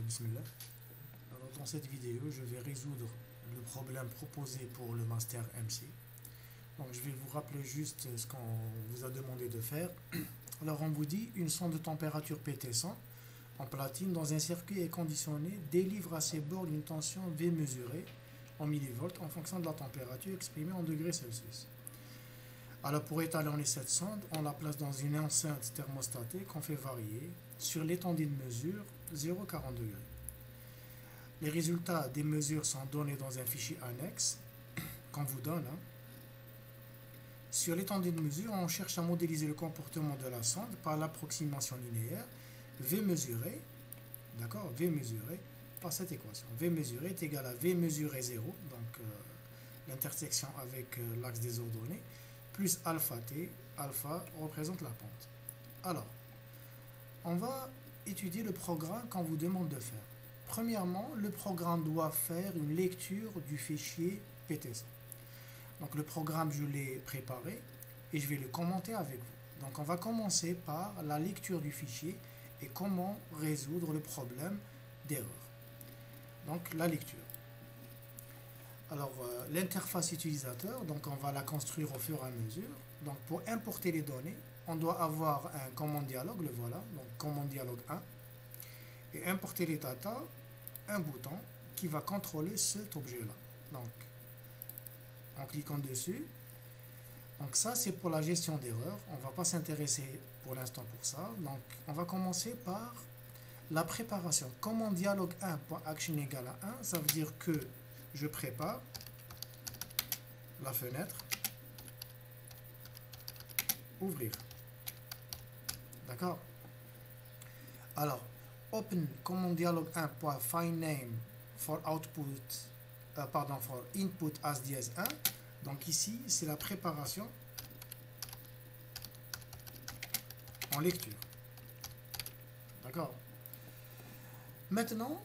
Bismillah. Alors, dans cette vidéo, je vais résoudre le problème proposé pour le master MC. Donc, je vais vous rappeler juste ce qu'on vous a demandé de faire. Alors, on vous dit une sonde de température PT100 en platine dans un circuit est conditionné délivre à ses bords une tension V mesurée en millivolts en fonction de la température exprimée en degrés Celsius. Alors, pour étalonner cette sonde, on la place dans une enceinte thermostatée qu'on fait varier sur l'étendue de mesure 0,40 degrés. Les résultats des mesures sont donnés dans un fichier annexe qu'on vous donne. Sur l'étendue de mesure, on cherche à modéliser le comportement de la sonde par l'approximation linéaire V mesuré, d'accord, V mesuré par cette équation. V mesuré est égal à V mesuré 0, donc l'intersection avec l'axe des ordonnées, plus alpha t, alpha représente la pente. Alors, on va étudier le programme qu'on vous demande de faire. Premièrement, le programme doit faire une lecture du fichier PT100. Donc le programme, je l'ai préparé et je vais le commenter avec vous. Donc on va commencer par la lecture du fichier et comment résoudre le problème d'erreur. Donc la lecture. Alors l'interface utilisateur, donc on va la construire au fur et à mesure. Donc pour importer les données, on doit avoir un commande dialogue, le voilà, donc commande dialogue 1. Et importer les data, un bouton qui va contrôler cet objet-là. Donc en cliquant dessus. Donc ça, c'est pour la gestion d'erreurs. On ne va pas s'intéresser pour l'instant pour ça. Donc on va commencer par la préparation. Commande dialogue 1.action égale à 1, ça veut dire que je prépare la fenêtre, ouvrir. D'accord? Alors, open commande dialogue 1.findName for output for input as dièse 1. Donc ici, c'est la préparation en lecture. D'accord? Maintenant,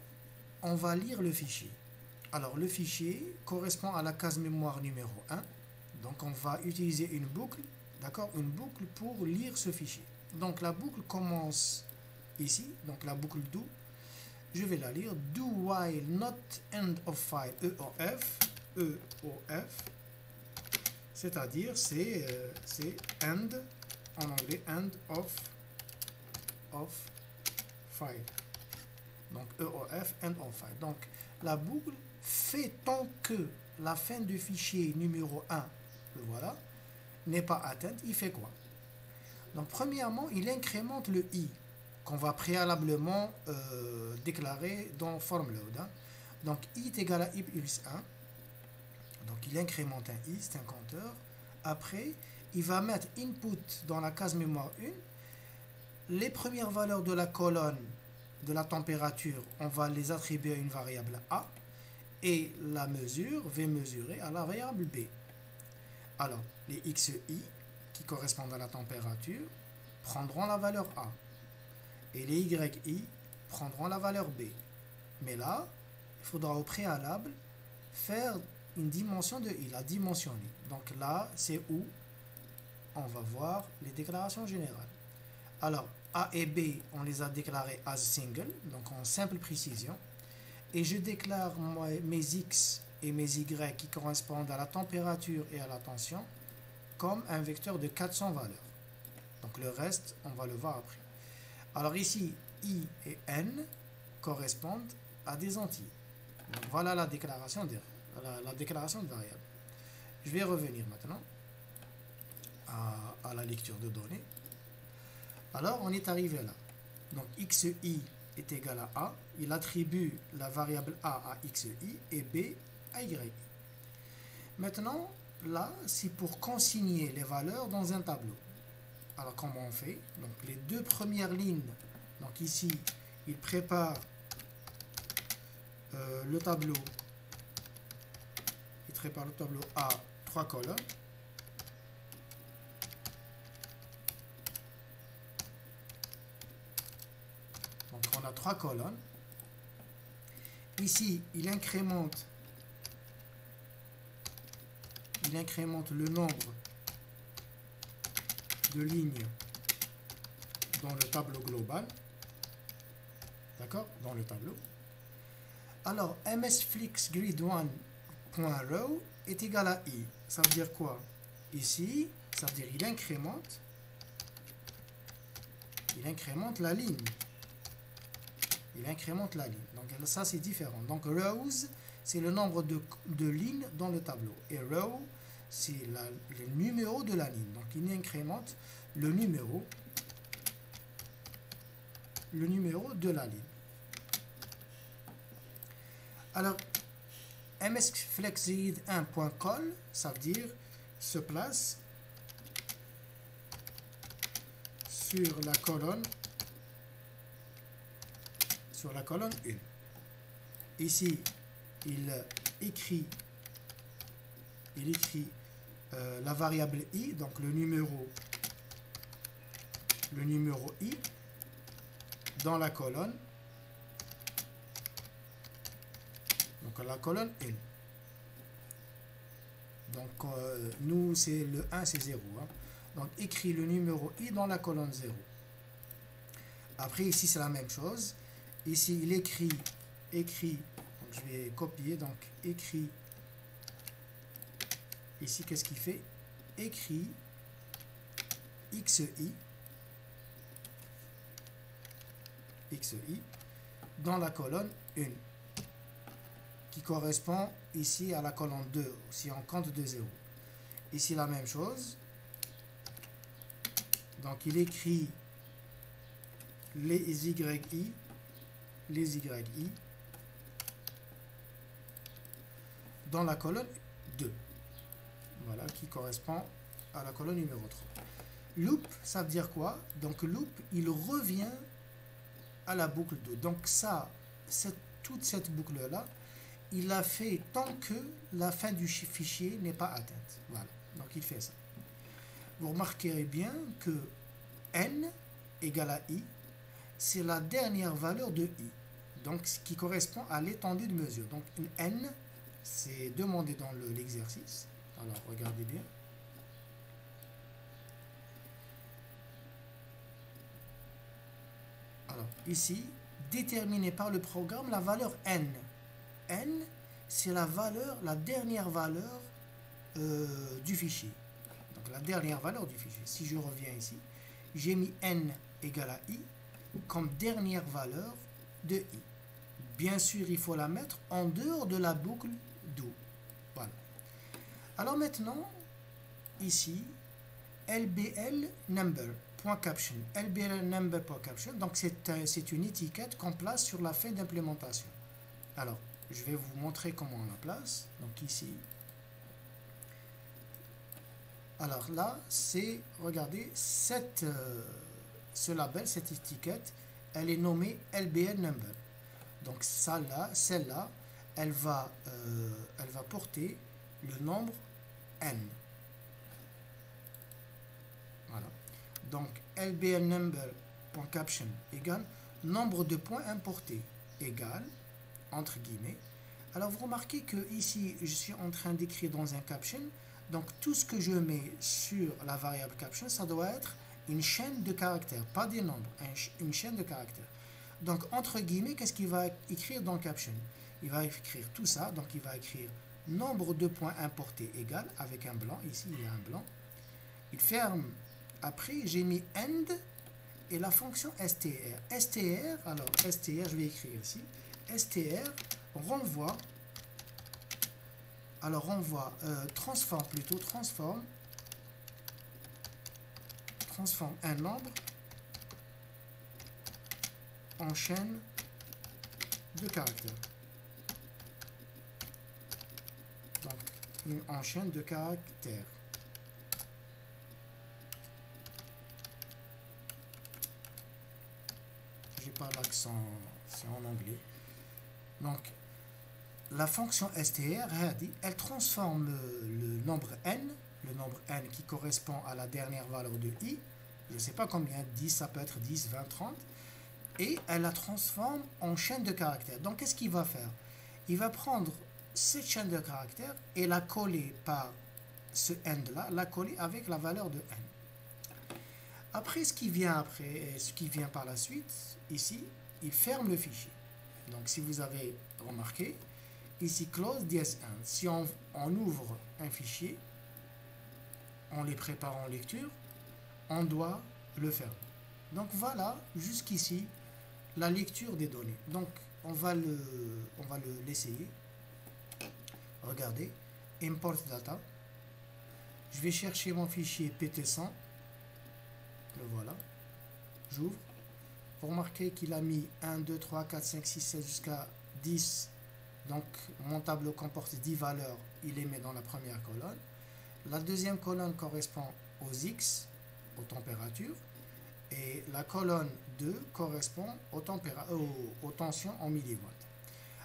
on va lire le fichier. Alors, le fichier correspond à la case mémoire numéro 1. Donc, on va utiliser une boucle, d'accord? Une boucle pour lire ce fichier. Donc, la boucle commence ici, donc la boucle do. Je vais la lire. Do while not end of file EOF. EOF. C'est-à-dire, c'est end, en anglais, end of file. Donc, EOF, end of file. Donc, la boucle fait tant que la fin du fichier numéro 1, le voilà, n'est pas atteinte, il fait quoi? Donc, premièrement, il incrémente le i, qu'on va préalablement déclarer dans formLoad. Donc, i est égal à i plus 1. Donc, il incrémente un i, c'est un compteur. Après, il va mettre input dans la case mémoire 1. Les premières valeurs de la colonne de la température, on va les attribuer à une variable a. Et la mesure, V mesurée, à la variable b. Alors, les xi, qui correspondent à la température, prendront la valeur a. Et les yi prendront la valeur b. Mais là, il faudra au préalable faire une dimension de i, la dimension i. Donc là, c'est où on va voir les déclarations générales. Alors, a et b, on les a déclarés as single, donc en simple précision. Et je déclare mes x et mes y qui correspondent à la température et à la tension comme un vecteur de 400 valeurs. Donc le reste, on va le voir après. Alors ici, i et n correspondent à des entiers. Donc voilà la déclaration de variable. Je vais revenir maintenant à la lecture de données. Alors on est arrivé là. Donc xi est égal à a. Il attribue la variable a à xi et b à y. Maintenant, là, c'est pour consigner les valeurs dans un tableau. Alors comment on fait? Donc les deux premières lignes, donc ici, il prépare le tableau. Il prépare le tableau à 3 colonnes. Donc on a 3 colonnes. Ici, il incrémente le nombre de lignes dans le tableau global. d'accord, dans le tableau. Alors, msflixgrid1.row est égal à i. Ça veut dire quoi? Ici, ça veut dire il incrémente la ligne. Il incrémente la ligne. Donc ça, c'est différent. Donc rows, c'est le nombre de lignes dans le tableau. Et row, c'est le numéro de la ligne. Donc il incrémente le numéro de la ligne. Alors, msflexgrid1.call, ça veut dire se place sur la colonne 1. Ici, il écrit la variable i, donc le numéro i dans la colonne, donc la colonne 1. Donc nous, c'est le 1, c'est 0. Hein. Donc écrit le numéro i dans la colonne 0. Après, ici, c'est la même chose. Ici, il écrit, donc je vais copier, donc écrit, ici, qu'est-ce qu'il fait? Écrit xi dans la colonne 1, qui correspond ici à la colonne 2, si on compte de 0. Ici, la même chose. Donc, il écrit les yi dans la colonne 2. Voilà, qui correspond à la colonne numéro 3. Loop, ça veut dire quoi? Donc, loop, il revient à la boucle 2. Donc, ça, toute cette boucle-là, il l'a fait tant que la fin du fichier n'est pas atteinte. Voilà, donc il fait ça. Vous remarquerez bien que n égale à i, c'est la dernière valeur de i, donc ce qui correspond à l'étendue de mesure. Donc n, c'est demandé dans l'exercice. Alors regardez bien. Alors ici, déterminé par le programme la valeur n. N, c'est la dernière valeur du fichier. Donc la dernière valeur du fichier. Si je reviens ici, j'ai mis n égale à i comme dernière valeur de i. Bien sûr, il faut la mettre en dehors de la boucle do. Voilà. Alors maintenant, ici, lbl number.caption. lbl number.caption, donc c'est une étiquette qu'on place sur la fin d'implémentation. Alors, je vais vous montrer comment on la place. Donc ici. Alors là, c'est, regardez, ce label, cette étiquette, elle est nommée LBL number. Donc celle-là, elle va porter le nombre n. Voilà. Donc LBL number.caption égale nombre de points importés égale, entre guillemets. Alors vous remarquez que ici, je suis en train d'écrire dans un caption. Donc tout ce que je mets sur la variable caption, ça doit être une chaîne de caractères, pas des nombres, une chaîne de caractères. Donc entre guillemets, qu'est-ce qu'il va écrire dans caption? Il va écrire tout ça, donc il va écrire nombre de points importés égal, avec un blanc, ici il y a un blanc. Il ferme, après j'ai mis end et la fonction str. Str, alors str, je vais écrire ici, str renvoie, alors renvoie, transforme un nombre en chaîne de caractères. Donc, en chaîne de caractères. J'ai pas l'accent, c'est en anglais. Donc, la fonction str, elle transforme le nombre n qui correspond à la dernière valeur de i, je ne sais pas combien, 10, ça peut être 10, 20, 30, et elle la transforme en chaîne de caractères. Donc, qu'est-ce qu'il va faire? Il va prendre cette chaîne de caractères et la coller par ce end-là, la coller avec la valeur de n. Après, ce qui vient par la suite, ici, il ferme le fichier. Donc si vous avez remarqué, ici close ds1. Si on ouvre un fichier, en les préparant en lecture, on doit le fermer. Donc voilà, jusqu'ici, la lecture des données. Donc on va l'essayer. Regardez, import data. Je vais chercher mon fichier pt100. Le voilà. J'ouvre. Vous remarquez qu'il a mis 1, 2, 3, 4, 5, 6, 7 jusqu'à 10. Donc mon tableau comporte 10 valeurs. Il les met dans la première colonne. La deuxième colonne correspond aux X, aux températures. Et la colonne 2 correspond aux tensions en millivolts.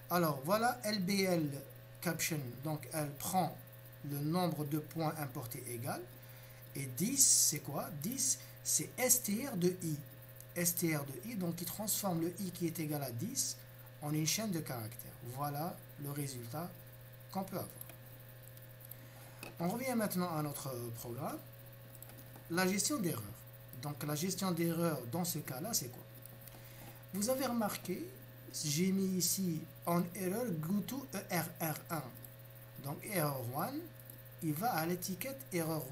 Alors voilà LBL caption. Donc elle prend le nombre de points importés égal. Et 10, c'est quoi? 10, c'est STR de I. STR de I, donc il transforme le I qui est égal à 10 en une chaîne de caractères. Voilà le résultat qu'on peut avoir. On revient maintenant à notre programme. La gestion d'erreurs. Donc la gestion d'erreurs dans ce cas-là, c'est quoi? Vous avez remarqué, j'ai mis ici on error go to ERR1. Donc error 1, il va à l'étiquette error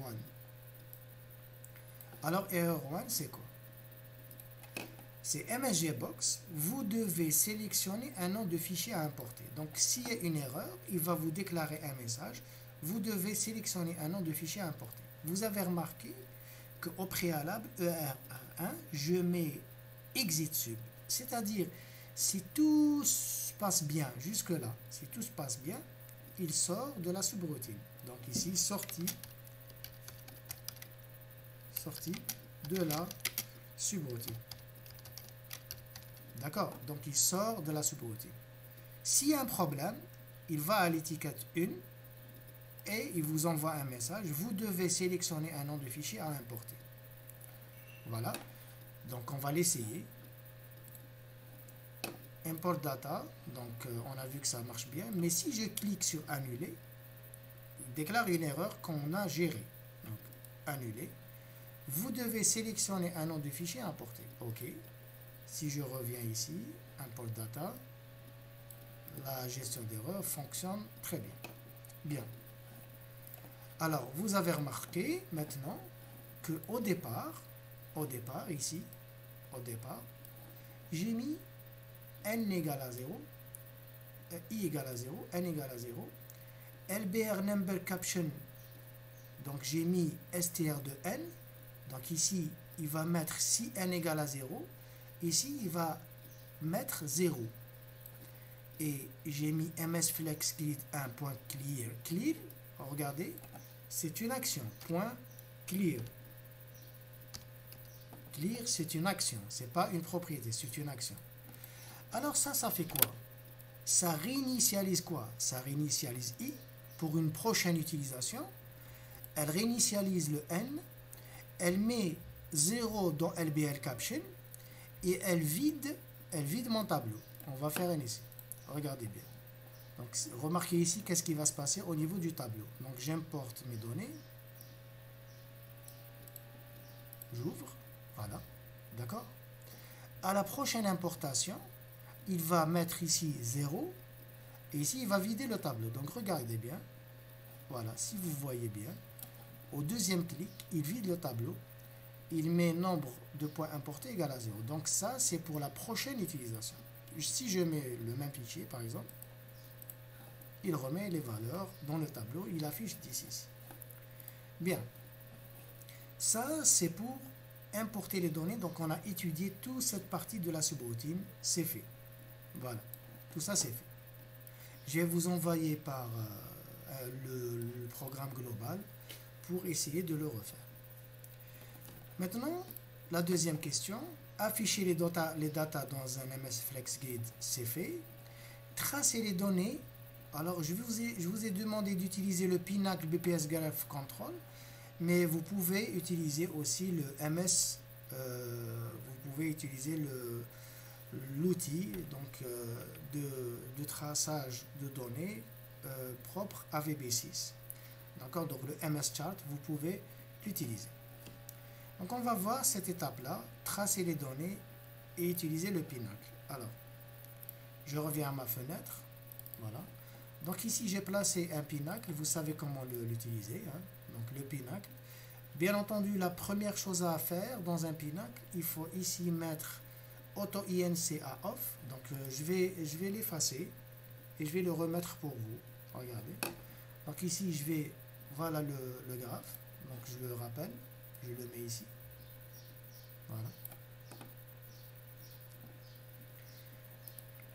1. Alors error 1, c'est quoi? C'est MSGbox, vous devez sélectionner un nom de fichier à importer. Donc s'il y a une erreur, il va vous déclarer un message. Vous devez sélectionner un nom de fichier à importer. Vous avez remarqué qu'au préalable, ERR1, je mets exit sub. C'est-à-dire, si tout se passe bien jusque-là, si tout se passe bien, il sort de la subroutine. Donc ici, sortie de la subroutine. D'accord? Donc il sort de la subroutine. S'il y a un problème, il va à l'étiquette 1 et il vous envoie un message. Vous devez sélectionner un nom de fichier à importer. Voilà. Donc on va l'essayer. Import data. Donc on a vu que ça marche bien. Mais si je clique sur annuler, il déclare une erreur qu'on a gérée. Donc annuler. Vous devez sélectionner un nom de fichier à importer. OK. Si je reviens ici, import data, la gestion d'erreur fonctionne très bien. Bien. Alors, vous avez remarqué maintenant que au départ, ici, j'ai mis n égale à 0, i égale à 0, n égale à 0, lbr number caption, donc j'ai mis str de n, donc ici, il va mettre si n égale à 0, ici, il va mettre 0. Et j'ai mis msflexgrid 1.clear. Clear, regardez, c'est une action. Point clear. Clear, c'est une action. C'est pas une propriété, c'est une action. Alors ça fait quoi? Ça réinitialise quoi? Ça réinitialise i pour une prochaine utilisation. Elle réinitialise le n. Elle met 0 dans lbl caption. Et elle vide mon tableau. On va faire un essai. Regardez bien. Donc, remarquez ici qu'est-ce qui va se passer au niveau du tableau. Donc, j'importe mes données. J'ouvre. Voilà. D'accord? À la prochaine importation, il va mettre ici 0. Et ici, il va vider le tableau. Donc, regardez bien. Voilà. Si vous voyez bien, au deuxième clic, il vide le tableau. Il met nombre de points importés égal à 0. Donc ça, c'est pour la prochaine utilisation. Si je mets le même fichier, par exemple, il remet les valeurs dans le tableau. Il affiche 10. Bien. Ça, c'est pour importer les données. Donc on a étudié toute cette partie de la subroutine. C'est fait. Voilà. Tout ça, c'est fait. Je vais vous envoyer par le programme global pour essayer de le refaire. Maintenant, la deuxième question, afficher les datas dans un MSFlexGrid, c'est fait. Tracer les données, alors je vous ai demandé d'utiliser le Pinacle BPS Graph Control, mais vous pouvez utiliser aussi le MS, vous pouvez utiliser l'outil de traçage de données propre à VB6. D'accord, donc le MS Chart, vous pouvez l'utiliser. Donc on va voir cette étape-là, tracer les données et utiliser le Pinacle. Alors, je reviens à ma fenêtre. Voilà. Donc ici, j'ai placé un pinacle. Vous savez comment l'utiliser, hein. Donc le pinacle. Bien entendu, la première chose à faire dans un pinacle, il faut ici mettre Auto INC à off. Donc je vais l'effacer et je vais le remettre pour vous. Regardez. Donc ici, voilà le graphe. Donc je le rappelle, je le mets ici. Voilà.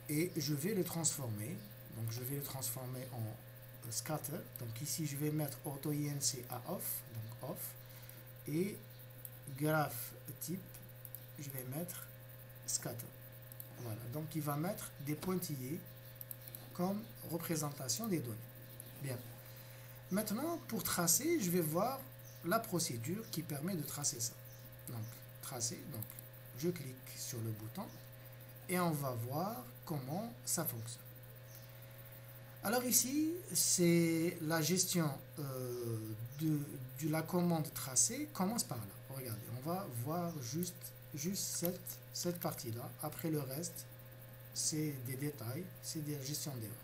Et je vais le transformer. Donc je vais le transformer en scatter. Donc ici, je vais mettre Auto INC à off. Donc off. Et graph type, je vais mettre scatter. Voilà. Donc il va mettre des pointillés comme représentation des données. Bien. Maintenant, pour tracer, je vais voir la procédure qui permet de tracer ça. Donc, tracer, donc je clique sur le bouton et on va voir comment ça fonctionne. Alors ici, c'est la gestion de la commande tracée commence par là. Regardez, on va voir juste cette partie-là. Après le reste, c'est des détails, c'est de la gestion d'erreur.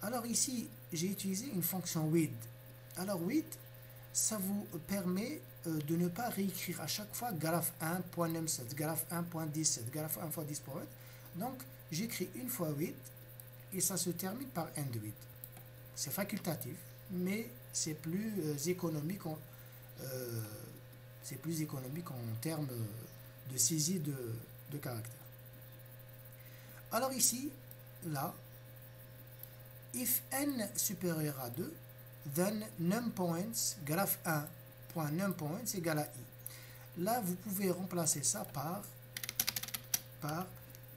Alors ici, j'ai utilisé une fonction with. Alors with, ça vous permet de ne pas réécrire à chaque fois graph 1.num7, graph 1.17, graph 1 fois 10.8. Donc, j'écris une fois with et ça se termine par end with. C'est facultatif, mais c'est plus économique en termes de saisie de caractères. Alors ici, là, if n supérieur à 2, then numPoints, graph 1.numPoints égale à i. Là, vous pouvez remplacer ça par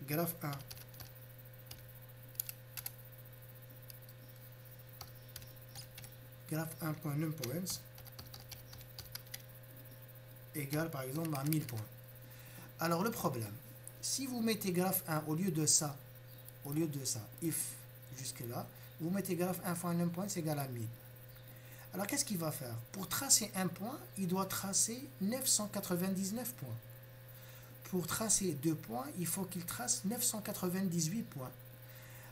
graph 1. Graph 1.numPoints égale par exemple à 1000 points. Alors le problème, si vous mettez graph 1 au lieu de ça, if jusque là, vous mettez graph 1.numPoints égale à 1000. Alors qu'est-ce qu'il va faire? Pour tracer un point, il doit tracer 999 points. Pour tracer 2 points, il faut qu'il trace 998 points.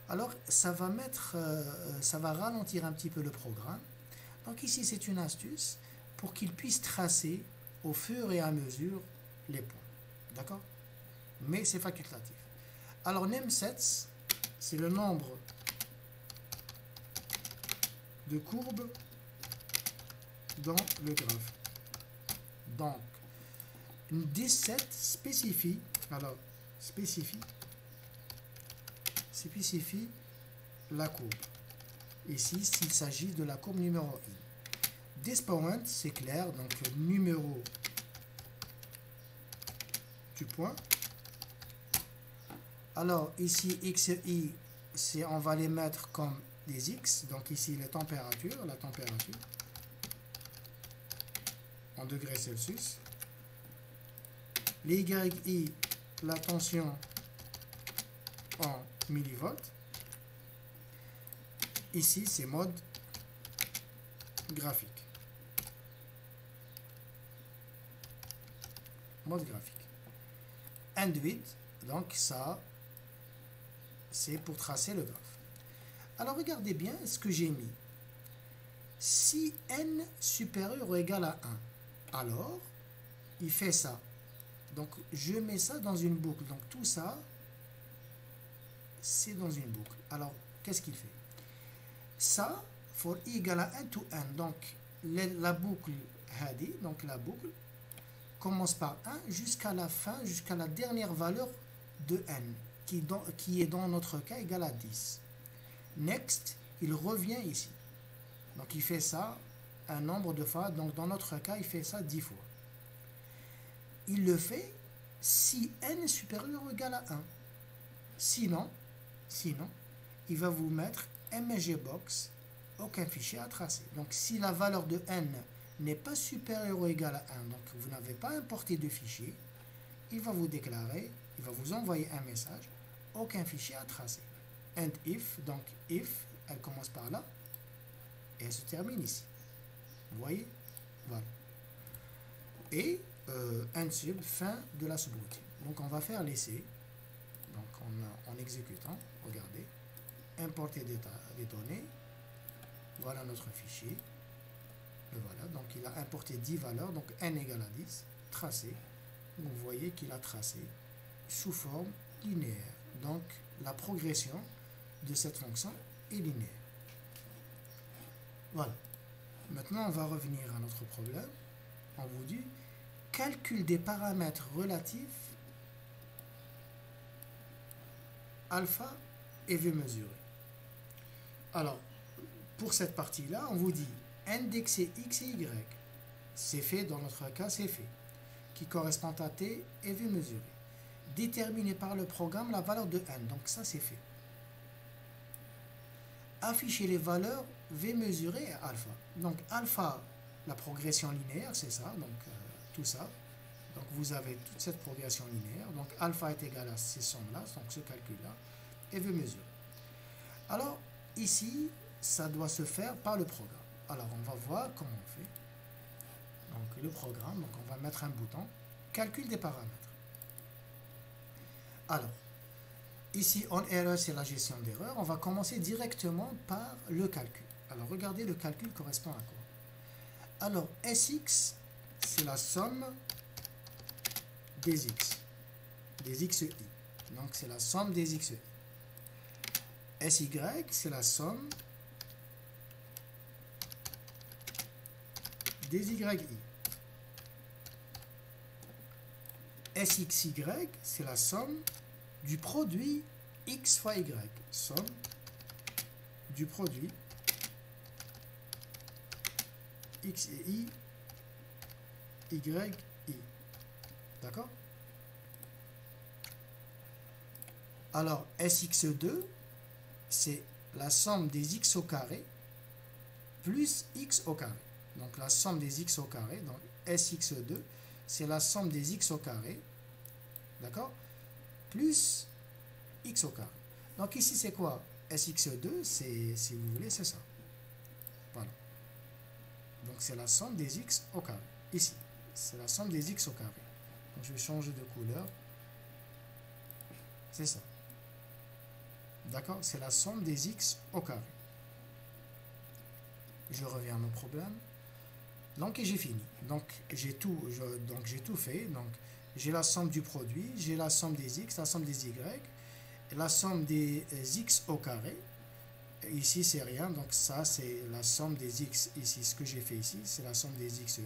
Alors ça va ralentir un petit peu le programme. Donc ici c'est une astuce pour qu'il puisse tracer au fur et à mesure les points. D'accord? Mais c'est facultatif. Alors num7, c'est le nombre de courbes dans le graphe. Donc 17 spécifie la courbe. Ici, s'il s'agit de la courbe numéro 1. Dispoint, c'est clair, donc numéro du point. Alors ici, x et y, on va les mettre comme des x. Donc ici, la température en degrés Celsius. Les y, la tension en millivolts. Ici, c'est mode graphique. End with, donc ça, c'est pour tracer le graphe. Alors, regardez bien ce que j'ai mis. Si n supérieur ou égal à 1, alors, il fait ça. Donc, je mets ça dans une boucle. Donc, tout ça, c'est dans une boucle. Alors, qu'est-ce qu'il fait? Ça, for i égale à 1 to n. Donc, la boucle hadi, donc la boucle, commence par 1 jusqu'à la fin, jusqu'à la dernière valeur de n, qui est dans notre cas égale à 10. Next, il revient ici. Donc, il fait ça un nombre de fois. Donc, dans notre cas, il fait ça 10 fois. Il le fait si n est supérieur ou égal à 1. Sinon, il va vous mettre mgbox, aucun fichier à tracer. Donc, si la valeur de n n'est pas supérieure ou égale à 1, donc vous n'avez pas importé de fichier, il va vous déclarer, il va vous envoyer un message, aucun fichier à tracer. And if, donc if, elle commence par là, et elle se termine ici. Vous voyez? Voilà. Et end sub, fin de la subroutine. Donc on va faire l'essai. Donc en exécutant, regardez, importer des données, voilà notre fichier, le voilà, donc il a importé 10 valeurs, donc n égale à 10, tracé, vous voyez qu'il a tracé sous forme linéaire, donc la progression de cette fonction est linéaire. Voilà. Maintenant, on va revenir à notre problème. On vous dit calcul des paramètres relatifs alpha et v mesuré. Alors, pour cette partie-là, on vous dit indexer x et y. C'est fait, dans notre cas, c'est fait. Qui correspond à t et v mesuré. Déterminer par le programme la valeur de n. Donc ça, c'est fait. Afficher les valeurs v mesuré et alpha. Donc alpha, la progression linéaire, c'est ça, donc tout ça. Donc vous avez toute cette progression linéaire. Donc alpha est égal à ces sommes-là, donc ce calcul-là, et v mesuré. Alors ici, ça doit se faire par le programme. Alors on va voir comment on fait. Donc le programme, donc on va mettre un bouton, calcul des paramètres. Alors, ici, on erreur, c'est la gestion d'erreur. On va commencer directement par le calcul. Alors, regardez, le calcul correspond à quoi? Alors, Sx, c'est la somme des x, des xi. Donc, c'est la somme des xi. Sy, c'est la somme des yi. Sxy, c'est la somme du produit x fois y. Somme du produit x et y, y. D'accord? Alors, Sx2, c'est la somme des x au carré plus x au carré. Donc, la somme des x au carré, donc Sx2, c'est la somme des x au carré, d'accord, plus x au carré. Donc ici, c'est quoi? Sx2, c'est, si vous voulez, c'est ça. Voilà. Donc c'est la somme des x au carré. Ici, c'est la somme des x au carré. Donc je vais changer de couleur. C'est ça. D'accord? C'est la somme des x au carré. Je reviens à mon problème. Donc j'ai fini. Donc j'ai tout fait. Donc j'ai la somme du produit, j'ai la somme des x, la somme des y, la somme des x au carré. Ici c'est rien, donc ça c'est la somme des x. Ici ce que j'ai fait ici, c'est la somme des xi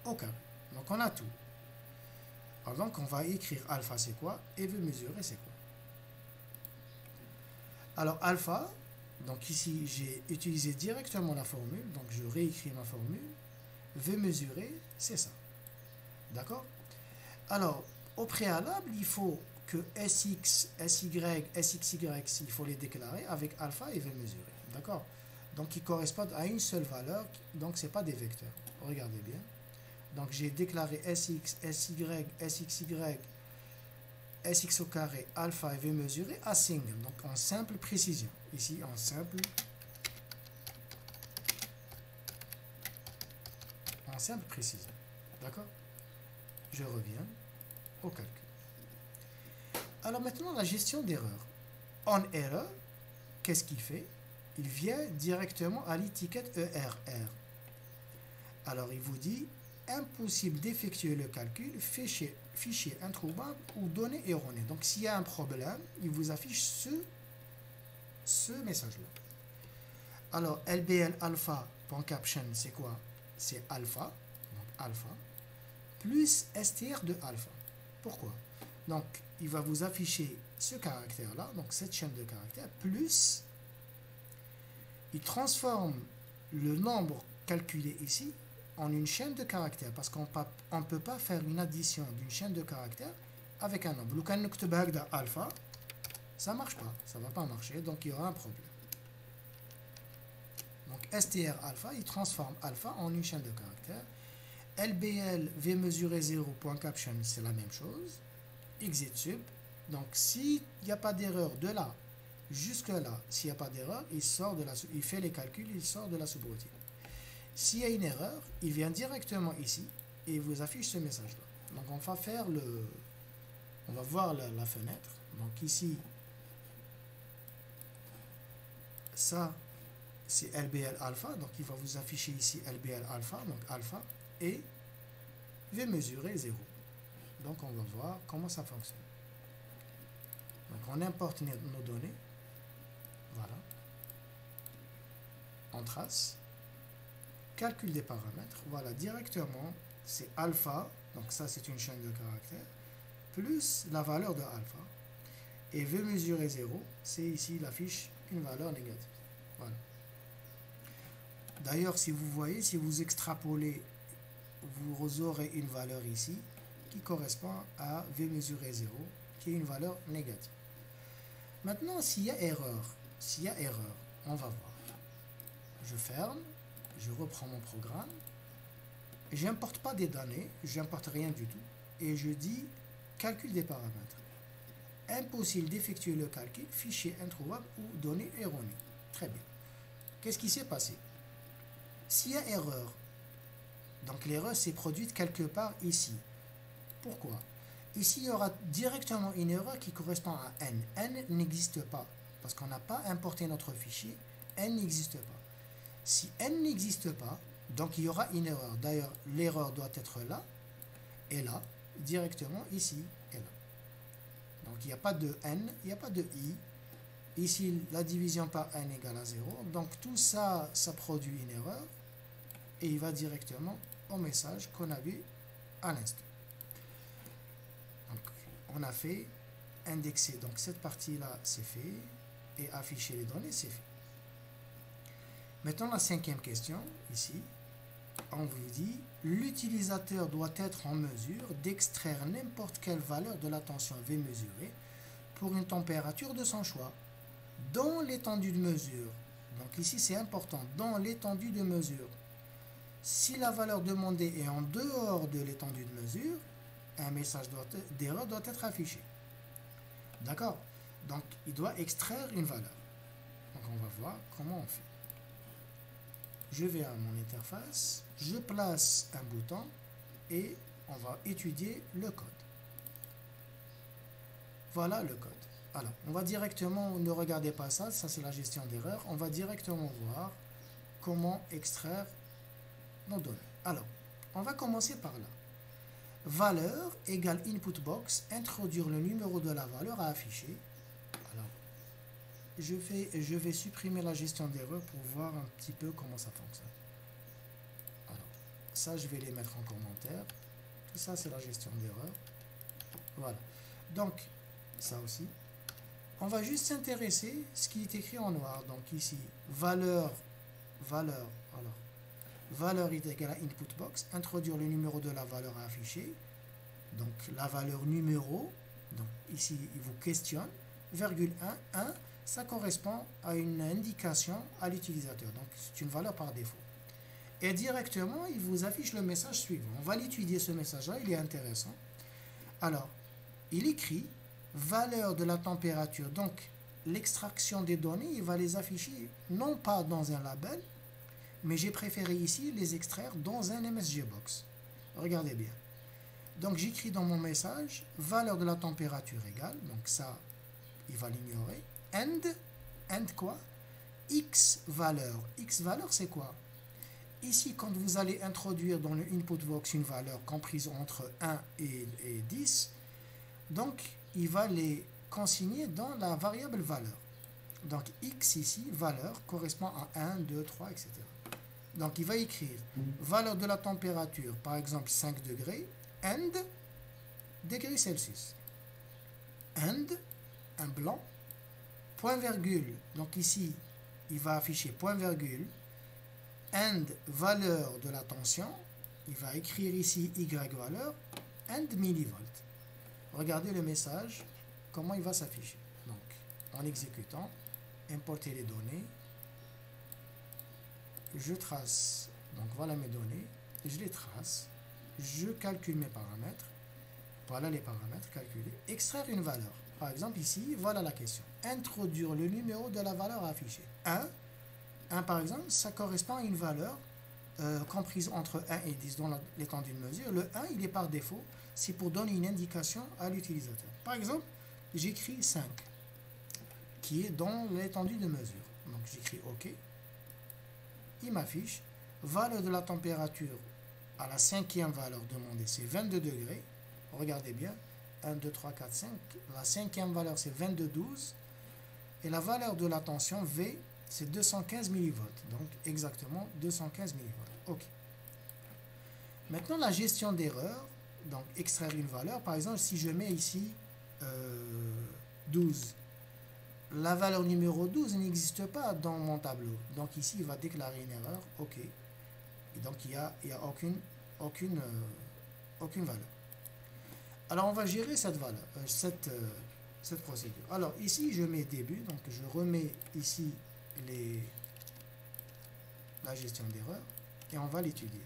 au carré. Donc on a tout. Alors, donc on va écrire alpha c'est quoi et v mesurer c'est quoi. Alors alpha. Donc ici, j'ai utilisé directement la formule, donc je réécris ma formule. V mesurer, c'est ça. D'accord? Alors, au préalable, il faut que Sx, Sy, Sxy, il faut les déclarer avec alpha et V mesuré. D'accord? Donc, ils correspondent à une seule valeur, donc ce n'est pas des vecteurs. Regardez bien. Donc, j'ai déclaré Sx, Sy, Sxy, Sx au carré, alpha et V mesuré à single, donc en simple précision. Ici, en simple précision. D'accord? Je reviens au calcul. Alors maintenant, la gestion d'erreur. En erreur, qu'est-ce qu'il fait? Il vient directement à l'étiquette ERR. Alors, il vous dit impossible d'effectuer le calcul, fichier introuvable ou données erronées. Donc, s'il y a un problème, il vous affiche ce message-là. Alors, lbl alpha.caption, c'est quoi? C'est alpha, donc alpha, plus str de alpha. Pourquoi? Donc, il va vous afficher ce caractère-là, donc cette chaîne de caractères, plus, il transforme le nombre calculé ici en une chaîne de caractères, parce qu'on ne peut pas faire une addition d'une chaîne de caractères avec un nombre. Le alpha, ça ne marche pas, ça ne va pas marcher, donc il y aura un problème. Donc str alpha, il transforme alpha en une chaîne de caractères. lbl v mesuré 0.caption, c'est la même chose. Exit sub. Donc s'il n'y a pas d'erreur de là jusque là, s'il n'y a pas d'erreur, il fait les calculs, il sort de la subroutine. S'il y a une erreur, il vient directement ici et il vous affiche ce message-là. Donc on va voir la fenêtre. Donc ici, ça, c'est LBL alpha. Donc il va vous afficher ici LBL alpha, donc alpha, et V mesuré 0. Donc on va voir comment ça fonctionne. Donc on importe nos données. Voilà. On trace. Calcul des paramètres. Voilà, directement, c'est alpha. Donc ça, c'est une chaîne de caractères. Plus la valeur de alpha. Et V mesuré 0, c'est ici, il affiche une valeur négative. Voilà. D'ailleurs, si vous voyez, si vous extrapolez, vous aurez une valeur ici qui correspond à V mesuré 0, qui est une valeur négative. Maintenant, s'il y a erreur, on va voir. Je ferme, je reprends mon programme, j'importe pas des données, j'importe rien du tout, et je dis calcul des paramètres. Impossible d'effectuer le calcul, fichier introuvable ou données erronées. Très bien. Qu'est-ce qui s'est passé? S'il y a erreur, donc l'erreur s'est produite quelque part ici. Pourquoi? Ici, il y aura directement une erreur qui correspond à n. n n'existe pas, parce qu'on n'a pas importé notre fichier, n n'existe pas. Si n n'existe pas, donc il y aura une erreur. D'ailleurs, l'erreur doit être là, et là, directement ici, et là. Donc il n'y a pas de n, il n'y a pas de i. Ici, la division par n égale à 0. Donc tout ça, ça produit une erreur, et il va directement au message qu'on a vu à l'instant. Donc on a fait indexer, donc cette partie-là, c'est fait, et afficher les données, c'est fait. Maintenant, la cinquième question, ici, on vous dit, l'utilisateur doit être en mesure d'extraire n'importe quelle valeur de la tension V mesurée pour une température de son choix, dans l'étendue de mesure. Donc ici, c'est important, dans l'étendue de mesure. Si la valeur demandée est en dehors de l'étendue de mesure, un message d'erreur doit être affiché. D'accord? Donc, il doit extraire une valeur. Donc, on va voir comment on fait. Je vais à mon interface, je place un bouton et on va étudier le code. Voilà le code. Alors, on va directement, ne regardez pas ça, ça c'est la gestion d'erreur, on va directement voir comment extraire nos données. Alors, on va commencer par là. Valeur égale input box, introduire le numéro de la valeur à afficher. Alors, je vais supprimer la gestion d'erreur pour voir un petit peu comment ça fonctionne. Alors, ça, je vais les mettre en commentaire. Tout ça, c'est la gestion d'erreur. Voilà. Donc, ça aussi. On va juste s'intéresser à ce qui est écrit en noir. Donc ici, valeur est égale à input box, introduire le numéro de la valeur à afficher. Donc la valeur numéro, donc ici, il vous questionne, virgule 1, ça correspond à une indication à l'utilisateur. Donc c'est une valeur par défaut. Et directement, il vous affiche le message suivant. On va l'étudier ce message-là, il est intéressant. Alors, il écrit valeur de la température. Donc, l'extraction des données, il va les afficher non pas dans un label, mais j'ai préféré ici les extraire dans un MSG box. Regardez bien. Donc, j'écris dans mon message valeur de la température égale. Donc, ça, il va l'ignorer. And quoi? X valeur. X valeur, c'est quoi? Ici, quand vous allez introduire dans le input box une valeur comprise entre 1 et 10, donc, il va les consigner dans la variable valeur. Donc, x ici, valeur, correspond à 1, 2, 3, etc. Donc, il va écrire valeur de la température, par exemple 5 degrés, and degrés Celsius. And, un blanc, point virgule. Donc, ici, il va afficher point virgule, and valeur de la tension. Il va écrire ici y valeur, and millivolts. Regardez le message, comment il va s'afficher. Donc, en exécutant, importer les données, je trace, donc voilà mes données, je les trace, je calcule mes paramètres, voilà les paramètres calculés, extraire une valeur. Par exemple ici, voilà la question. Introduire le numéro de la valeur à afficher. 1 par exemple, ça correspond à une valeur comprise entre 1 et 10 dans l'étendue de mesure. Le 1, il est par défaut, c'est pour donner une indication à l'utilisateur. Par exemple, j'écris 5, qui est dans l'étendue de mesure. Donc j'écris OK. Il m'affiche valeur de la température à la cinquième valeur demandée, c'est 22 degrés. Regardez bien, 1, 2, 3, 4, 5. La cinquième valeur, c'est 22,12. Et la valeur de la tension V, c'est 215 millivolts. Donc exactement 215 millivolts. OK. Maintenant, la gestion d'erreur. Donc extraire une valeur. Par exemple, si je mets ici 12, la valeur numéro 12 n'existe pas dans mon tableau. Donc ici, il va déclarer une erreur. OK. Et donc, il n'y a aucune valeur. Alors, on va gérer cette valeur, cette procédure. Alors, ici, je mets début. Donc, je remets ici la gestion d'erreur. Et on va l'étudier.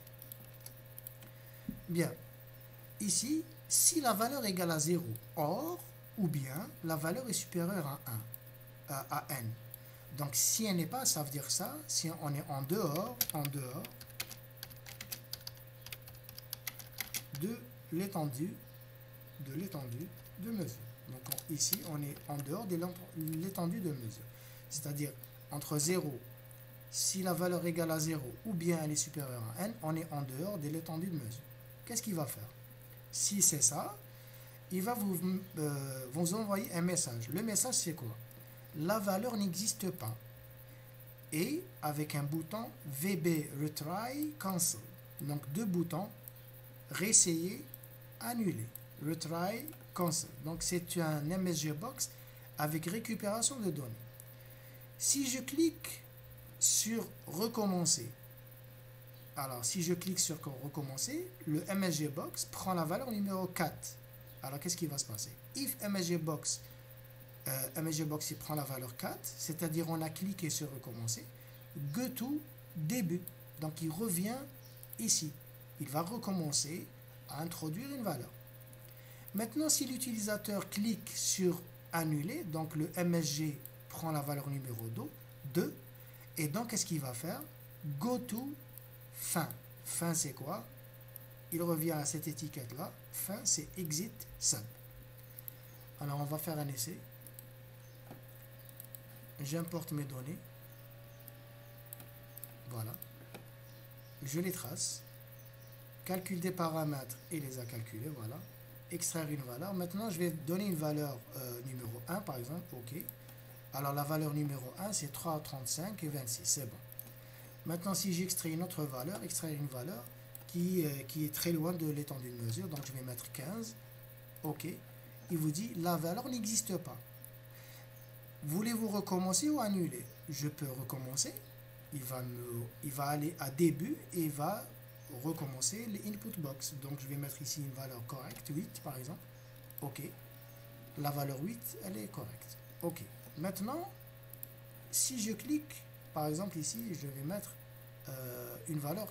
Bien. Ici, si la valeur est égale à 0, or, ou bien, la valeur est supérieure à n. Donc, si elle n'est pas, ça veut dire ça. Si on est en dehors de l'étendue de mesure. Donc ici, on est en dehors de l'étendue de mesure. C'est-à-dire, entre 0, si la valeur est égale à 0, ou bien elle est supérieure à n, on est en dehors de l'étendue de mesure. Qu'est-ce qu'il va faire? Si c'est ça, il va vous envoyer un message. Le message, c'est quoi? La valeur n'existe pas. Et avec un bouton VB Retry Cancel. Donc deux boutons, réessayer, annuler. Retry Cancel. Donc c'est un MSG Box avec récupération de données. Si je clique sur recommencer, alors si je clique sur recommencer, le MSG Box prend la valeur numéro 4. Alors qu'est-ce qui va se passer? If MSG Box il prend la valeur 4, c'est-à-dire on a cliqué sur recommencer, go to début. Donc il revient ici. Il va recommencer à introduire une valeur. Maintenant, si l'utilisateur clique sur annuler, donc le MSG prend la valeur numéro 2, et donc qu'est-ce qu'il va faire? Go to fin. Fin, c'est quoi? Il revient à cette étiquette-là. Fin, c'est exit sub. Alors, on va faire un essai. J'importe mes données. Voilà. Je les trace. Calcule des paramètres et les a calculés. Voilà. Extraire une valeur. Maintenant, je vais donner une valeur numéro 1, par exemple. OK. Alors, la valeur numéro 1, c'est 3, 35 et 26. C'est bon. Maintenant, si j'extrais une autre valeur, extraire une valeur qui est très loin de l'étendue de mesure. Donc, je vais mettre 15. OK. Il vous dit, la valeur n'existe pas. Voulez-vous recommencer ou annuler? Je peux recommencer. Il va aller à début et il va recommencer les input box. Donc, je vais mettre ici une valeur correcte, 8 par exemple. OK. La valeur 8, elle est correcte. OK. Maintenant, si je clique, par exemple ici, je vais mettre une valeur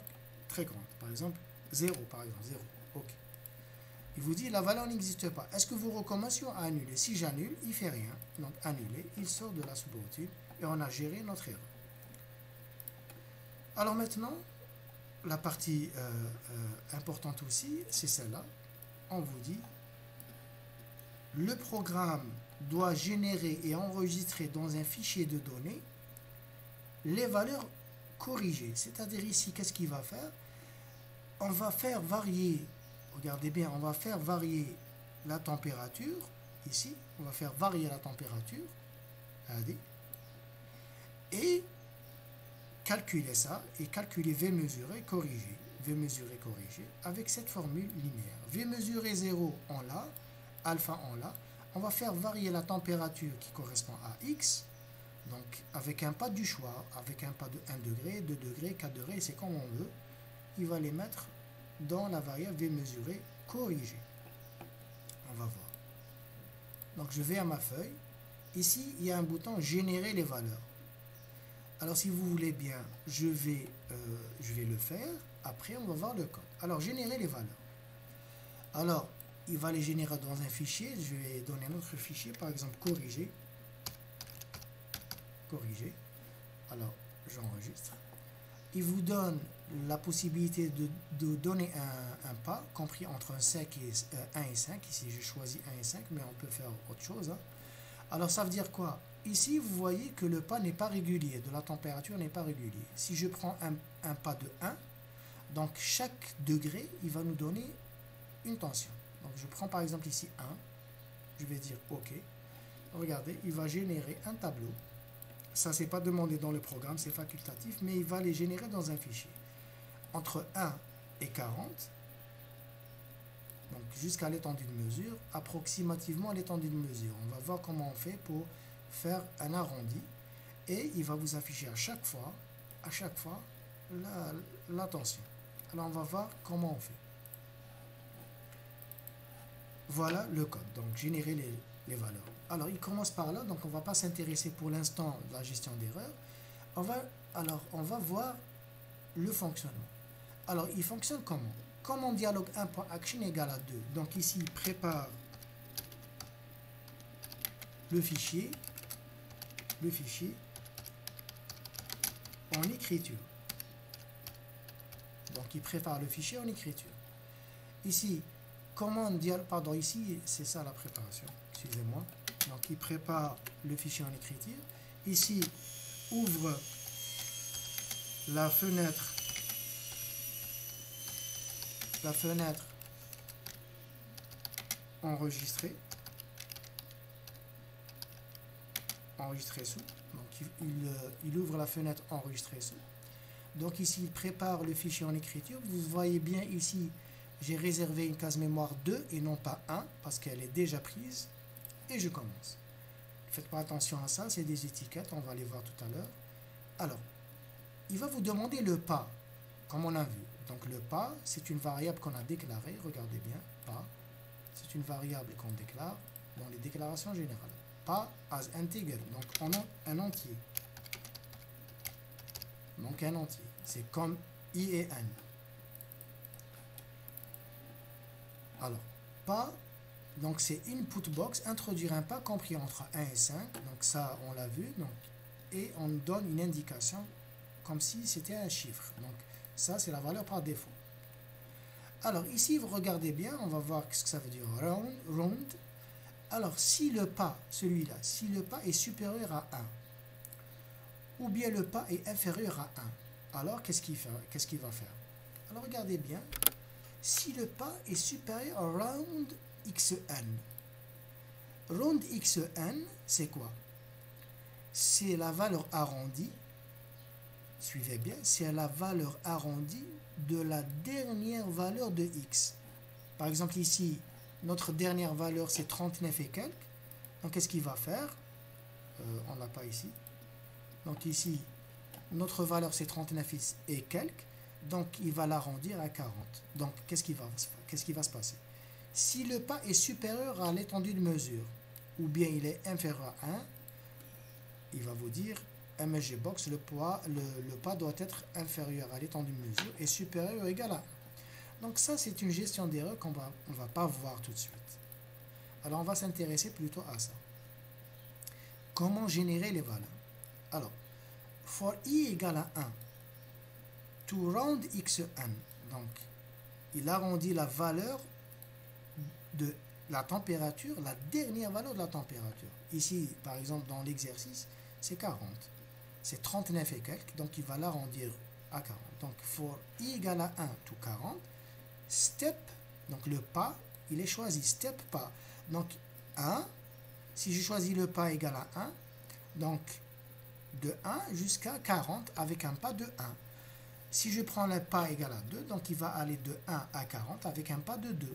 très grande. Par exemple, 0, par exemple, 0. OK. Il vous dit la valeur n'existe pas. Est-ce que vous recommencez ou annuler? Si j'annule, il ne fait rien. Donc, annuler, il sort de la sous-routine et on a géré notre erreur. Alors maintenant, la partie importante aussi, c'est celle-là. On vous dit, le programme doit générer et enregistrer dans un fichier de données les valeurs corrigées. C'est-à-dire ici, qu'est-ce qu'il va faire? On va faire varier, regardez bien, on va faire varier la température. Ici, on va faire varier la température. Regardez. Et calculer ça et calculer V mesuré corrigé. V mesuré corrigé avec cette formule linéaire. V mesuré 0, on l'a. Alpha, on l'a. On va faire varier la température qui correspond à X. Donc, avec un pas du choix, avec un pas de 1 degré, 2 degrés, 4 degrés, c'est comme on veut. Il va les mettre dans la variable V mesuré corrigé. On va voir. Donc, je vais à ma feuille. Ici, il y a un bouton générer les valeurs. Alors, si vous voulez bien, je vais le faire. Après, on va voir le code. Alors, générer les valeurs. Alors, il va les générer dans un fichier. Je vais donner un autre fichier, par exemple, corriger. Corriger. Alors, j'enregistre. il vous donne la possibilité de donner un pas compris entre 1 et 5. Ici, je choisis 1 et 5, mais on peut faire autre chose, hein. Alors, ça veut dire quoi? Ici, vous voyez que le pas n'est pas régulier, de la température n'est pas régulier. Si je prends un pas de 1, donc chaque degré, il va nous donner une tension. Donc, je prends par exemple ici 1, je vais dire OK. Regardez, il va générer un tableau. Ça, c'est pas demandé dans le programme, c'est facultatif, mais il va les générer dans un fichier. Entre 1 et 40, donc jusqu'à l'étendue de mesure, approximativement à l'étendue de mesure. On va voir comment on fait pour faire un arrondi. Et il va vous afficher à chaque fois la tension. Alors, on va voir comment on fait. Voilà le code, donc générer les valeurs. Alors, il commence par là, donc on ne va pas s'intéresser pour l'instant à la gestion d'erreurs. On va voir le fonctionnement. Alors, il fonctionne comment? Comme mon dialogue 1.action égale à 2, donc ici, il prépare le fichier en écriture. Donc, il prépare le fichier en écriture. Ici, ici, c'est ça la préparation, excusez-moi. Donc, il prépare le fichier en écriture. Ici, ouvre la fenêtre enregistrer sous. Donc, il ouvre la fenêtre enregistrer sous. Donc, ici, il prépare le fichier en écriture. Vous voyez bien ici, j'ai réservé une case mémoire 2 et non pas 1 parce qu'elle est déjà prise. Et je commence. Faites pas attention à ça, c'est des étiquettes, on va les voir tout à l'heure. Alors, il va vous demander le pas, comme on a vu. Donc le pas, c'est une variable qu'on a déclarée, regardez bien, pas. C'est une variable qu'on déclare dans les déclarations générales. Pas as integer, donc un entier. Donc un entier, c'est comme I et N. Alors, pas, donc c'est input box, introduire un pas compris entre 1 et 5, donc ça on l'a vu, donc, et on donne une indication comme si c'était un chiffre, donc ça c'est la valeur par défaut. Alors ici vous regardez bien, on va voir ce que ça veut dire round. Alors si le pas, celui-là, si le pas est supérieur à 1, ou bien le pas est inférieur à 1, alors qu'est-ce qu'il va faire? Alors regardez bien, si le pas est supérieur à round xn. Round xn, c'est quoi? C'est la valeur arrondie, suivez bien, c'est la valeur arrondie de la dernière valeur de x. Par exemple ici, notre dernière valeur c'est 39 et quelques. Donc qu'est-ce qu'il va faire? On ne l'a pas ici. Donc ici, notre valeur c'est 39 et quelques. Donc il va l'arrondir à 40. Donc qu'est-ce qui va se passer? Si le pas est supérieur à l'étendue de mesure, ou bien il est inférieur à 1, il va vous dire MSG box, le pas doit être inférieur à l'étendue de mesure et supérieur ou égal à 1. Donc ça, c'est une gestion d'erreur qu'on ne va pas voir tout de suite. Alors on va s'intéresser plutôt à ça. Comment générer les valeurs? Alors, for i égale à 1, to round xn, donc il arrondit la valeur de la température, la dernière valeur de la température. Ici, par exemple, dans l'exercice, c'est 40. C'est 39 et quelques, donc il va l'arrondir à 40. Donc, for i égale à 1 to 40, step, donc le pas, il est choisi, step pas. Donc, 1, si je choisis le pas égal à 1, donc de 1 jusqu'à 40 avec un pas de 1. Si je prends le pas égal à 2, donc il va aller de 1 à 40 avec un pas de 2.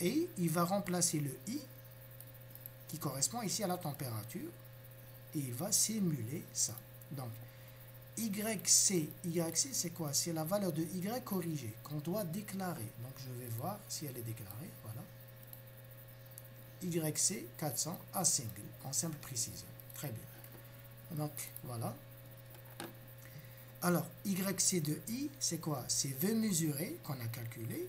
Et il va remplacer le i, qui correspond ici à la température, et il va simuler ça. Donc, YC c'est quoi? C'est la valeur de Y corrigée qu'on doit déclarer. Donc, je vais voir si elle est déclarée. Voilà. YC 400 à single, en simple précision. Très bien. Donc, voilà. Alors, YC de I, c'est quoi? C'est V mesuré qu'on a calculé,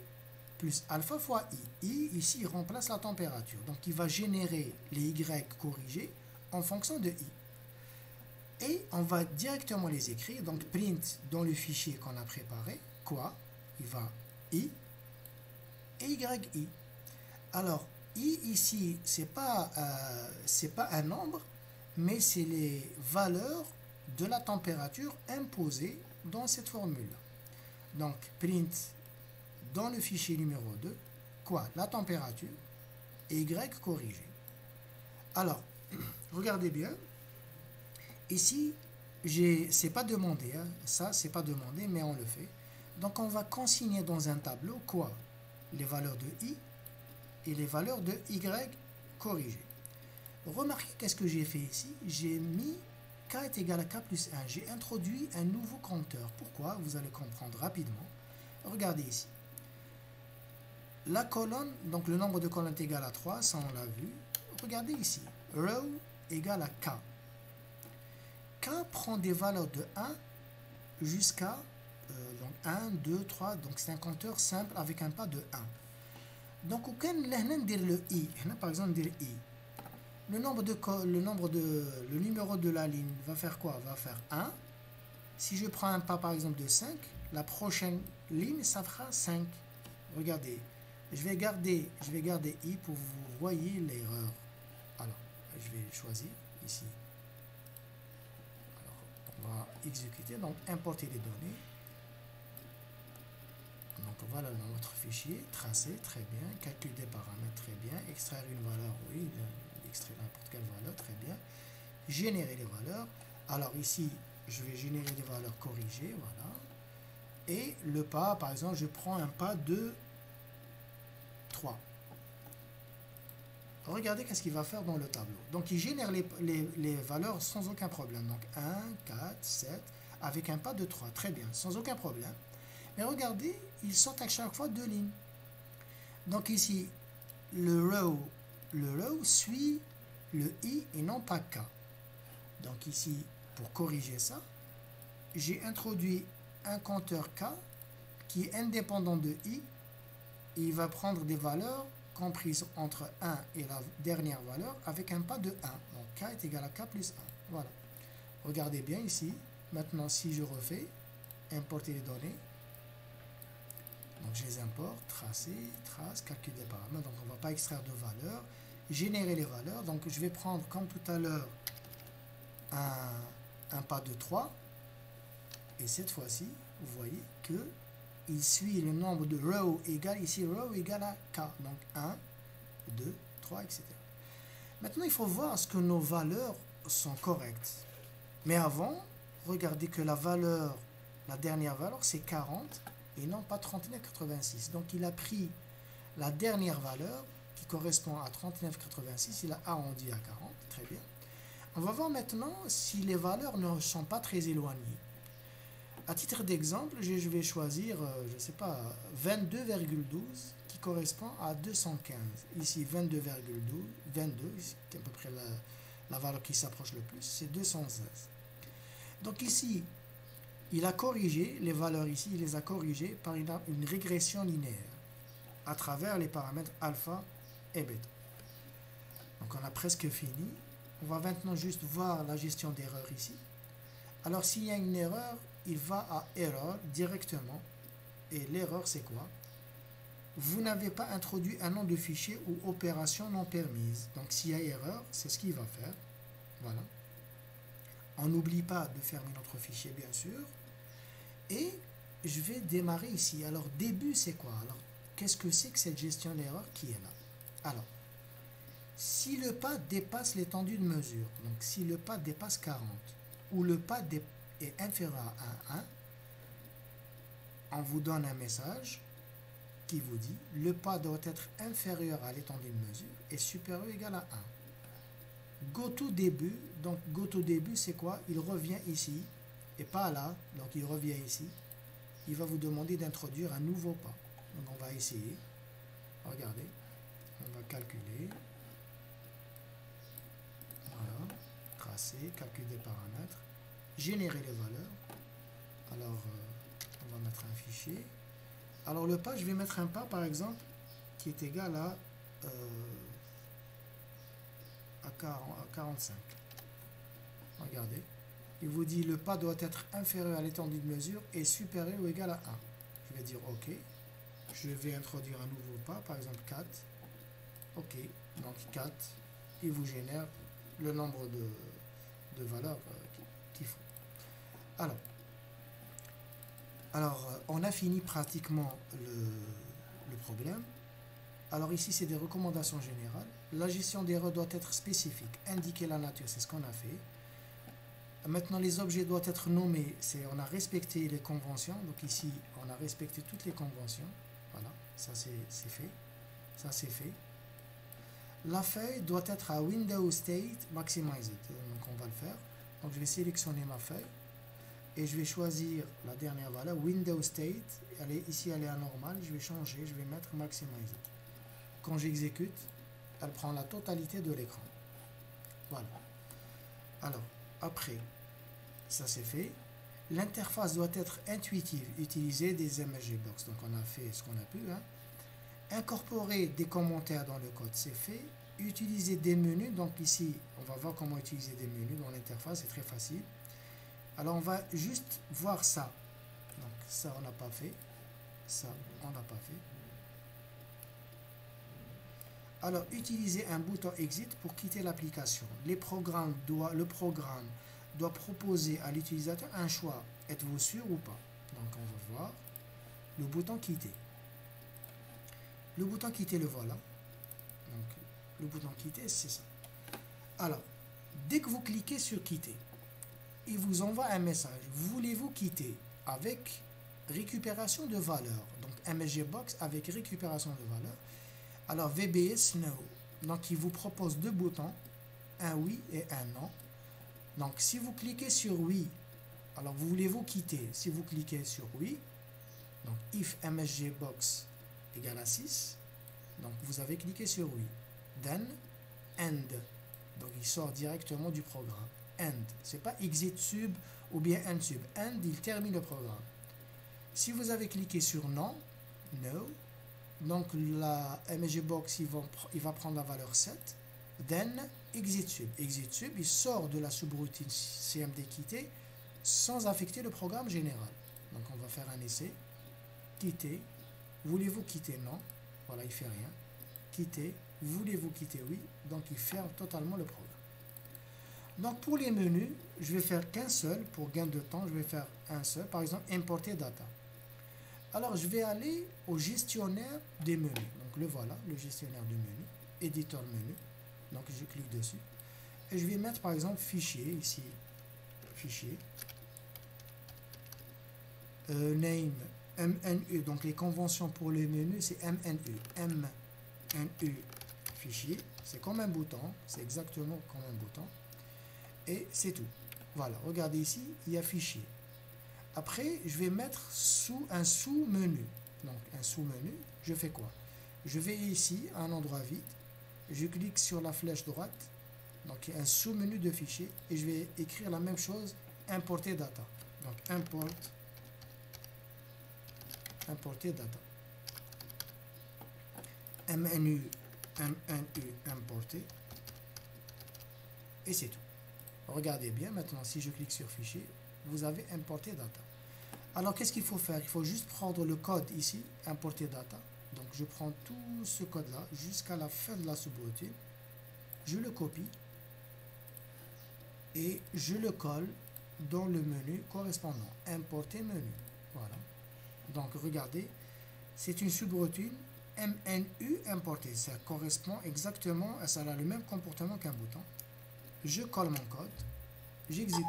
plus alpha fois I. I, ici, il remplace la température. Donc, il va générer les Y corrigés en fonction de I. Et on va directement les écrire. Donc print dans le fichier qu'on a préparé, quoi? Il va i et yi. Alors, i ici, c'est pas un nombre, mais c'est les valeurs de la température imposée dans cette formule. Donc, print dans le fichier numéro 2, quoi? La température et y corrigé. Alors, regardez bien. Ici, c'est pas demandé, hein. Ça, c'est pas demandé, mais on le fait. Donc, on va consigner dans un tableau quoi? Les valeurs de i et les valeurs de y corrigées. Remarquez qu'est-ce que j'ai fait ici. J'ai mis k est égal à k plus 1. J'ai introduit un nouveau compteur. Pourquoi? Vous allez comprendre rapidement. Regardez ici. La colonne, donc le nombre de colonnes est égal à 3, ça on l'a vu. Regardez ici. Row égale à k. K prend des valeurs de 1 jusqu'à 1, 2, 3, donc c'est un compteur simple avec un pas de 1. Donc, le i, par exemple, dire i. Le numéro de la ligne va faire quoi? Va faire 1. Si je prends un pas, par exemple, de 5, la prochaine ligne, ça fera 5. Regardez, je vais garder i pour vous voyez l'erreur. Alors, je vais choisir ici. On va exécuter, donc importer les données. Donc voilà notre fichier, tracé, très bien, calcul des paramètres, très bien, extraire une valeur, oui, extraire n'importe quelle valeur, très bien, générer les valeurs. Alors ici, je vais générer des valeurs corrigées, voilà. Et le pas, par exemple, je prends un pas de 3. Regardez qu'est-ce qu'il va faire dans le tableau. Donc, il génère les valeurs sans aucun problème. Donc, 1, 4, 7, avec un pas de 3. Très bien, sans aucun problème. Mais regardez, il saute à chaque fois 2 lignes. Donc, ici, le row suit le i et non pas k. Donc, ici, pour corriger ça, j'ai introduit un compteur k qui est indépendant de i. Et il va prendre des valeurs comprise entre 1 et la dernière valeur avec un pas de 1. Donc k est égal à k plus 1. Voilà. Regardez bien ici. Maintenant, si je refais, importer les données. Donc je les importe, tracer, trace, calcul des paramètres. Donc on ne va pas extraire de valeurs. Générer les valeurs. Donc je vais prendre comme tout à l'heure un pas de 3. Et cette fois-ci, vous voyez que il suit le nombre de rows égale, ici row égale à k, donc 1, 2, 3, etc. Maintenant, il faut voir ce que nos valeurs sont correctes. Mais avant, regardez que la dernière valeur, c'est 40 et non pas 39,86. Donc, il a pris la dernière valeur qui correspond à 39,86, il a arrondi à 40, très bien. On va voir maintenant si les valeurs ne sont pas très éloignées. À titre d'exemple, je vais choisir, je ne sais pas, 22,12 qui correspond à 215. Ici, 22,12, 22, c'est à peu près la valeur qui s'approche le plus, c'est 216. Donc ici, il a corrigé les valeurs ici, il les a corrigées par une régression linéaire à travers les paramètres alpha et bêta. Donc on a presque fini. On va maintenant juste voir la gestion d'erreur ici. Alors s'il y a une erreur, il va à erreur directement. Et l'erreur, c'est quoi? Vous n'avez pas introduit un nom de fichier ou opération non permise. Donc, s'il y a erreur, c'est ce qu'il va faire. Voilà. On n'oublie pas de fermer notre fichier, bien sûr. Et je vais démarrer ici. Alors, début, c'est quoi? Alors, qu'est-ce que c'est que cette gestion d'erreur qui est là? Alors, si le pas dépasse l'étendue de mesure, donc si le pas dépasse 40, ou le pas est inférieur à 1, on vous donne un message qui vous dit le pas doit être inférieur à l'étendue de mesure et supérieur ou égal à 1. Go to début, donc go to début c'est quoi? Il revient ici et pas là, donc il revient ici. Il va vous demander d'introduire un nouveau pas. Donc on va essayer. Regardez, on va calculer. Voilà, tracer, calcul des paramètres, générer les valeurs. Alors, on va mettre un fichier. Alors, le pas, je vais mettre un pas, par exemple, qui est égal à 45. Regardez. Il vous dit le pas doit être inférieur à l'étendue de mesure et supérieur ou égal à 1. Je vais dire OK. Je vais introduire un nouveau pas, par exemple 4. OK. Donc 4, il vous génère le nombre de valeurs qu'il faut. Alors, on a fini pratiquement le problème. Alors ici, c'est des recommandations générales. La gestion d'erreur doit être spécifique. Indiquer la nature, c'est ce qu'on a fait. Maintenant, les objets doivent être nommés. On a respecté les conventions. Donc ici, on a respecté toutes les conventions. Voilà, ça c'est fait. Ça c'est fait. La feuille doit être à Window State Maximized. Donc on va le faire. Donc je vais sélectionner ma feuille. Et je vais choisir la dernière valeur, Window State. Ici, elle est anormale. Je vais changer, je vais mettre Maximized. Quand j'exécute, elle prend la totalité de l'écran. Voilà. Alors, après, ça c'est fait. L'interface doit être intuitive. Utiliser des MSGBox. Donc on a fait ce qu'on a pu. Incorporer des commentaires dans le code, c'est fait. Utiliser des menus. Donc ici, on va voir comment utiliser des menus dans l'interface. C'est très facile. Alors on va juste voir ça. Donc ça on n'a pas fait. Ça on n'a pas fait. Alors utiliser un bouton exit pour quitter l'application. Le programme doit proposer à l'utilisateur un choix. Êtes-vous sûr ou pas? Donc on va voir le bouton quitter. Le bouton quitter, le voilà. Donc le bouton quitter, c'est ça. Alors dès que vous cliquez sur quitter, il vous envoie un message. Voulez-vous quitter avec récupération de valeur? Donc MSGBox avec récupération de valeur. Alors VBS No. Donc il vous propose deux boutons, un oui et un non. Donc si vous cliquez sur oui, alors voulez-vous quitter? Si vous cliquez sur oui, donc if MSGBox égale à 6, donc vous avez cliqué sur oui. Then end. Donc il sort directement du programme. End. C'est pas exit sub ou bien end sub. End, il termine le programme. Si vous avez cliqué sur non, no, donc la MSGBox il va prendre la valeur 7. Then exit sub. Exit sub, il sort de la subroutine CMD quitter sans affecter le programme général. Donc on va faire un essai. Quitter. Voulez-vous quitter? Non. Voilà, il fait rien. Quitter. Voulez-vous quitter? Oui. Donc il ferme totalement le programme. Donc pour les menus, je vais faire qu'un seul. Pour gain de temps, je vais faire un seul. Par exemple, importer data. Alors je vais aller au gestionnaire des menus. Donc le voilà, le gestionnaire du menu. Éditeur menu. Donc je clique dessus. Et je vais mettre par exemple fichier ici. Fichier. Name. MNU. Donc les conventions pour les menus, c'est MNU. MNU fichier. C'est comme un bouton. C'est exactement comme un bouton. Et c'est tout. Voilà, regardez ici, il y a fichier. Après, je vais mettre un sous-menu. Donc, un sous-menu, je fais quoi? Je vais ici, à un endroit vide, je clique sur la flèche droite, donc il y a un sous-menu de fichier, et je vais écrire la même chose, importer data. Donc, importer data. MNU importer, et c'est tout. Regardez bien, maintenant, si je clique sur fichier, vous avez importé data. Alors, qu'est-ce qu'il faut faire? Il faut juste prendre le code ici, importer data. Donc, je prends tout ce code-là jusqu'à la fin de la subroutine. Je le copie et je le colle dans le menu correspondant. Importer menu. Voilà. Donc, regardez, c'est une subroutine MNU importer. Ça correspond exactement, ça a le même comportement qu'un bouton. Je colle mon code, j'exécute.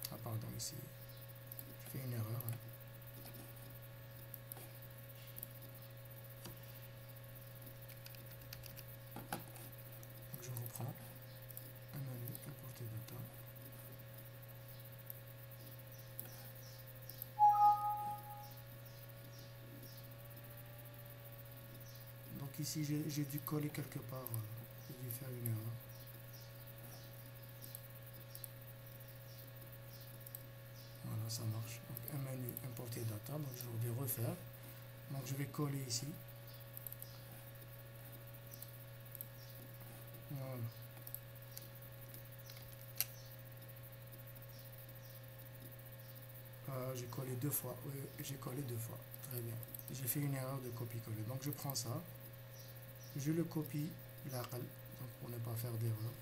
Ah pardon, ici, je fais une erreur. Donc je reprends un menu, importer data. Donc ici, j'ai dû coller quelque part, j'ai dû faire une erreur. Voilà, ça marche. Donc un menu importer data, donc je vais refaire. Donc je vais coller ici. Voilà. là, j'ai collé deux fois. Oui, j'ai collé deux fois. Très bien. J'ai fait une erreur de copier-coller. Donc je prends ça, je le copie, donc pour ne pas faire d'erreur.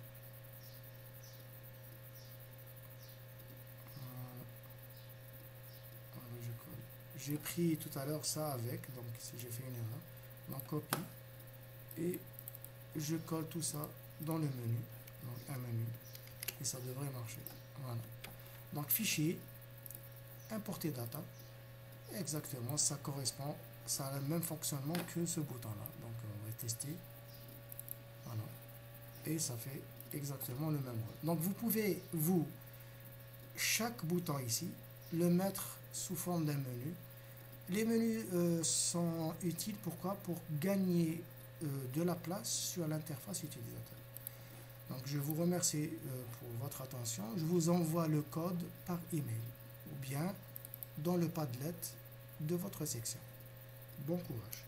Voilà, je colle. J'ai pris tout à l'heure ça avec, donc si j'ai fait une erreur, donc copie, et je colle tout ça dans le menu, donc un menu, et ça devrait marcher. Voilà. Donc fichier, importer data, exactement, ça correspond, ça a le même fonctionnement que ce bouton-là. Donc on va tester. Voilà. Et ça fait exactement le même rôle. Donc vous pouvez, chaque bouton ici, le mettre sous forme d'un menu. Les menus sont utiles, pourquoi? Pour gagner de la place sur l'interface utilisateur. Donc je vous remercie pour votre attention. Je vous envoie le code par email ou bien dans le Padlet de votre section. Bon courage.